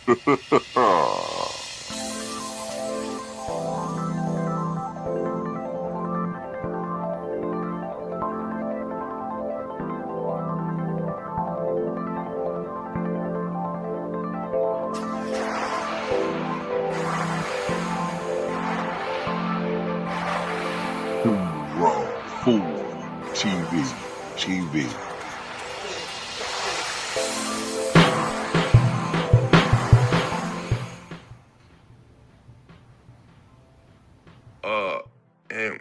Raw 4 TV.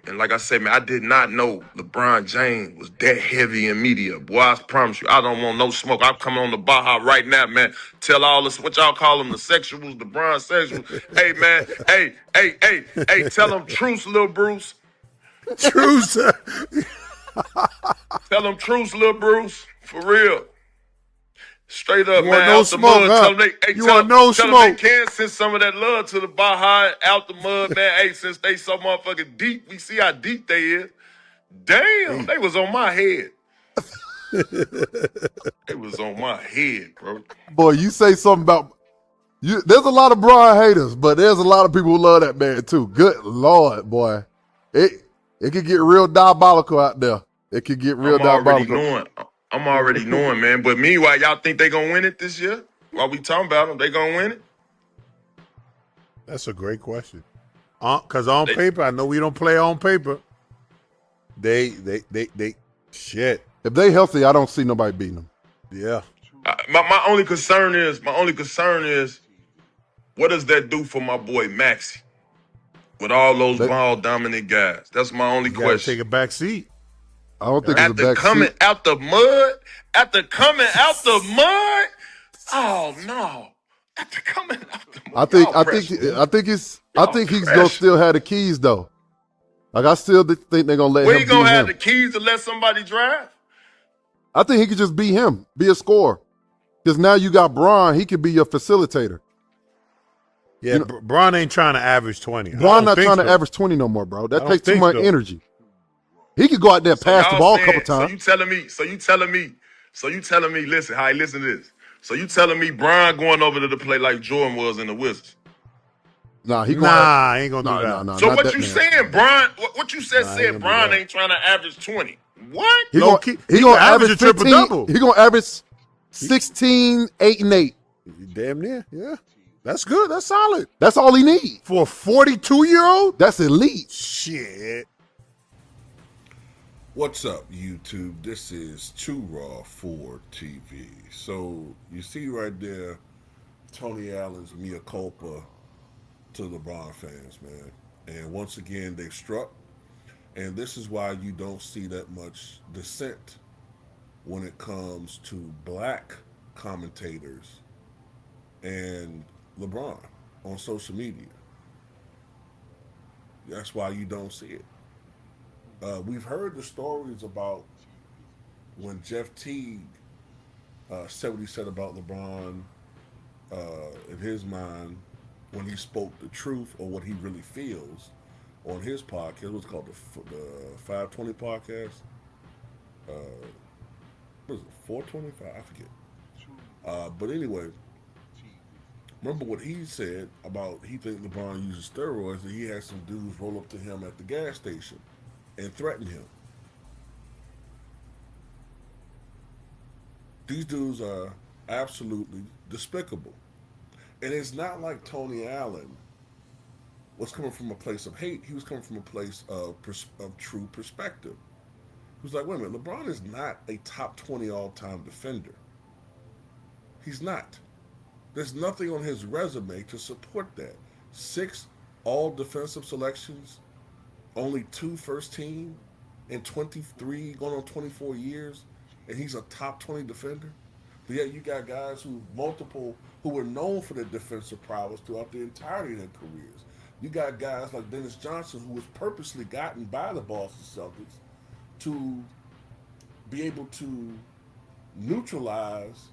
And like I said, man, I did not know LeBron James was that heavy in media. Boy, I promise you, I don't want no smoke. I'm coming on the Baja right now, man. Tell all this, what y'all call them, the sexuals, the Bron sexuals. Hey, man, hey, tell them truce, Lil Bruce. Truce. Tell them truce, Lil Bruce. For real. Straight up, You man, want no out the smoke, mud. huh? Tell them You want no tell them they smoke. can send some of that love to the Baja out the mud, man. Hey, since they so motherfucking deep, we see how deep they is. Damn, they was on my head. They was on my head, bro. Boy, you say something about you. There's a lot of Bron haters, but there's a lot of people who love that man too. Good Lord, boy, it could get real diabolical out there. It could get real diabolical. I'm already knowing, man. But meanwhile, y'all think they gonna win it this year? While we talking about them, they gonna win it? That's a great question. Because on paper, I know we don't play on paper. They shit. If they healthy, I don't see nobody beating them. Yeah. My only concern is, what does that do for my boy Maxey? With all those ball dominant guys. That's my only question. Take a back seat. I don't think it's a back After coming seat. out the mud, oh no. After coming out the mud. I think he's gonna still have the keys though. Like I still think they're gonna let him. He gonna have the keys to let somebody drive? I think he could just be him, be a scorer. Because now you got Bron, he could be your facilitator. Yeah, Bron ain't trying to average 20. Bron not trying to average 20 no more, bro. That takes too much energy. He could go out there and pass the ball a couple times. So you telling me, listen to this. So you telling me Bron going over to the play like Jordan was in the Wizards? Nah, he ain't gonna do that. No, so what you saying, Bron? What you said Bron ain't trying to average 20. What? He gonna average a triple double. He gonna average 16, 8, and 8. Damn near, yeah. That's good. That's solid. That's all he needs. For a 42-year-old? That's elite. Shit. What's up, YouTube? This is Too Raw 4 TV. So you see right there, Tony Allen's mea culpa to LeBron fans, man. And once again, they've struck. And this is why you don't see that much dissent when it comes to black commentators and LeBron on social media. That's why you don't see it. We've heard the stories about when Jeff Teague said what he said about LeBron in his mind when he spoke the truth or what he really feels on his podcast. What's called the 520 podcast. What is it, 425? I forget. But anyway, remember what he said about he think LeBron uses steroids, and he had some dudes roll up to him at the gas station and threaten him. These dudes are absolutely despicable. And it's not like Tony Allen was coming from a place of hate. He was coming from a place of true perspective. He was like, wait a minute, LeBron is not a top 20 all-time defender. He's not. There's nothing on his resume to support that. 6 all-defensive selections, only 2 first team in 23, going on 24 years, and he's a top 20 defender. But yet you got guys who were known for their defensive prowess throughout the entirety of their careers. You got guys like Dennis Johnson, who was purposely gotten by the Boston Celtics to be able to neutralize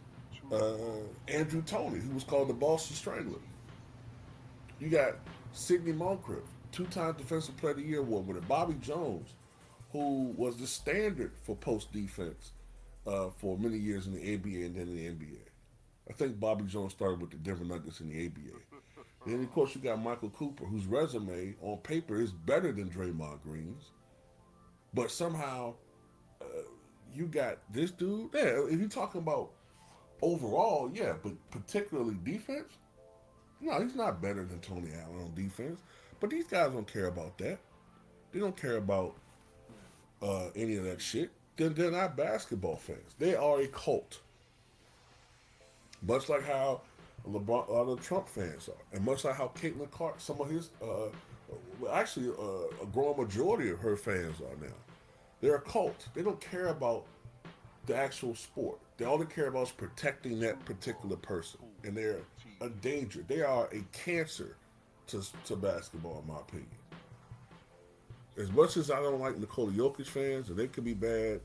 Andrew Toney, who was called the Boston Strangler. You got Sidney Moncrief, 2-time Defensive Player of the Year award winner. Bobby Jones, who was the standard for post defense for many years in the NBA and then in the NBA. I think Bobby Jones started with the Denver Nuggets in the ABA. Then of course you got Michael Cooper, whose resume on paper is better than Draymond Green's, but somehow you got this dude. Yeah, if you're talking about overall, yeah, but particularly defense, no, he's not better than Tony Allen on defense. But these guys don't care about that. They don't care about any of that shit. They're not basketball fans. They are a cult. Much like how LeBron, a lot of Trump fans are. And much like how Caitlin Clark, some of his, actually, a growing majority of her fans are now. They're a cult. They don't care about the actual sport. They all they care about is protecting that particular person. And they're a danger. They are a cancer to basketball, in my opinion. As much as I don't like Nikola Jokic fans, and they can be bad,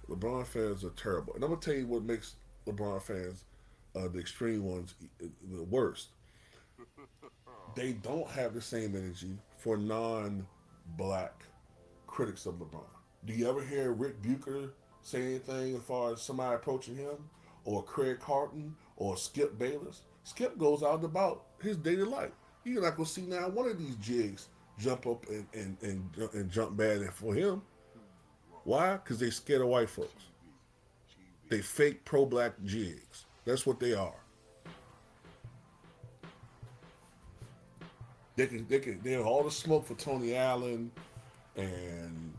LeBron fans are terrible. And I'm gonna tell you what makes LeBron fans, the extreme ones, the worst. They don't have the same energy for non-black critics of LeBron. Do you ever hear Rick Bucher say anything as far as somebody approaching him, or Craig Carton, or Skip Bayless? Skip goes out about his daily life. You're not gonna see now one of these jigs jump up and jump bad for him. Why? Because they scared of white folks. They fake pro-black jigs. That's what they are. They have all the smoke for Tony Allen and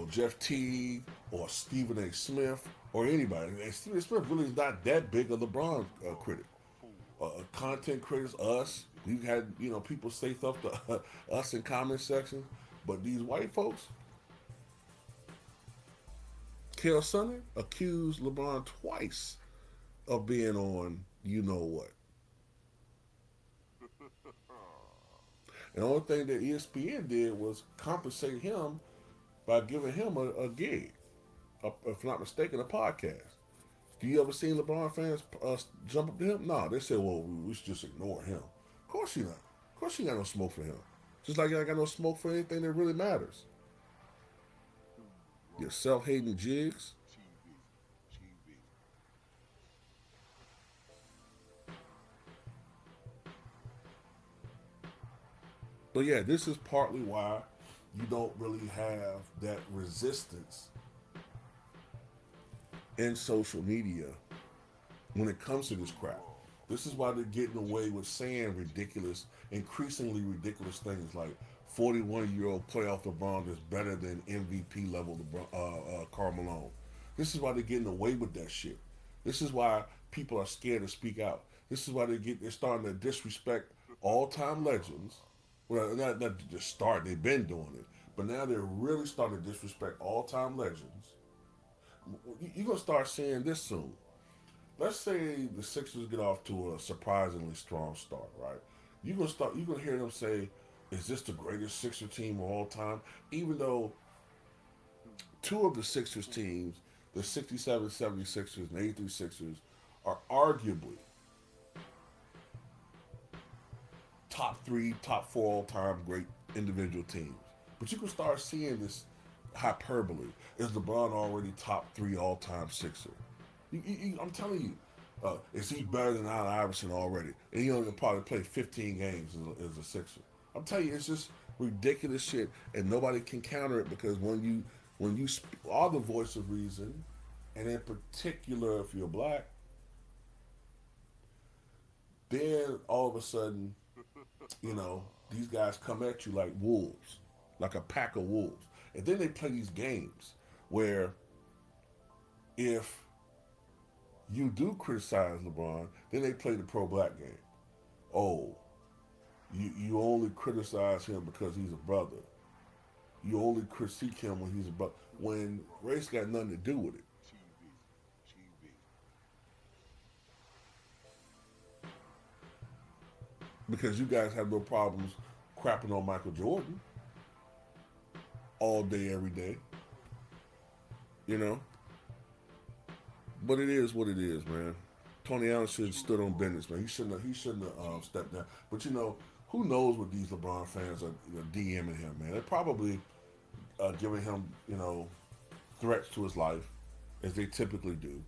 Jeff Teague or Stephen A. Smith or anybody. And Stephen A. Smith really is not that big a LeBron critic. Content critics, us, we've had people say stuff to us in comment sections, but these white folks, Kel Sonner accused LeBron twice of being on what. And the only thing that ESPN did was compensate him by giving him a gig, if not mistaken, a podcast. Do you ever seen LeBron fans jump up to him? No, they said, well, we should just ignore him. Of course you not. Of course you got no smoke for him. Just like I got no smoke for anything that really matters. Your self-hating jigs. But yeah, this is partly why you don't really have that resistance in social media when it comes to this crap. This is why they're getting away with saying increasingly ridiculous things like 41-year-old playoff LeBron is better than MVP level LeBron, Karl Malone. This is why they're getting away with that shit. This is why people are scared to speak out. This is why they're starting to disrespect all-time legends. Well, not just start. They've been doing it, but now they're really starting to disrespect all-time legends. You're gonna start seeing this soon. Let's say the Sixers get off to a surprisingly strong start, right? You're gonna hear them say, "Is this the greatest Sixer team of all time?" Even though two of the Sixers teams, the 67 76ers and 83 Sixers, are arguably top 3, top 4 all time great individual teams. But you can start seeing this hyperbole. Is LeBron already top 3 all time Sixer? I'm telling you, is he better than Allen Iverson already? And he only probably played 15 games as a Sixer. I'm telling you, it's just ridiculous shit, and nobody can counter it because when you are the voice of reason, and in particular if you're black, then all of a sudden, these guys come at you like wolves, like a pack of wolves. And then they play these games where if you do criticize LeBron, then they play the pro-black game. Oh, you only criticize him because he's a brother. You only critique him when he's a brother. When race got nothing to do with it. Because you guys have no problems crapping on Michael Jordan all day, every day. But it is what it is, man. Tony Allen should have stood on business, man. He shouldn't have stepped down. But who knows what these LeBron fans are DMing him, man? They're probably giving him, threats to his life, as they typically do.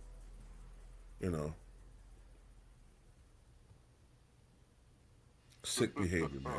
Sick behavior, man.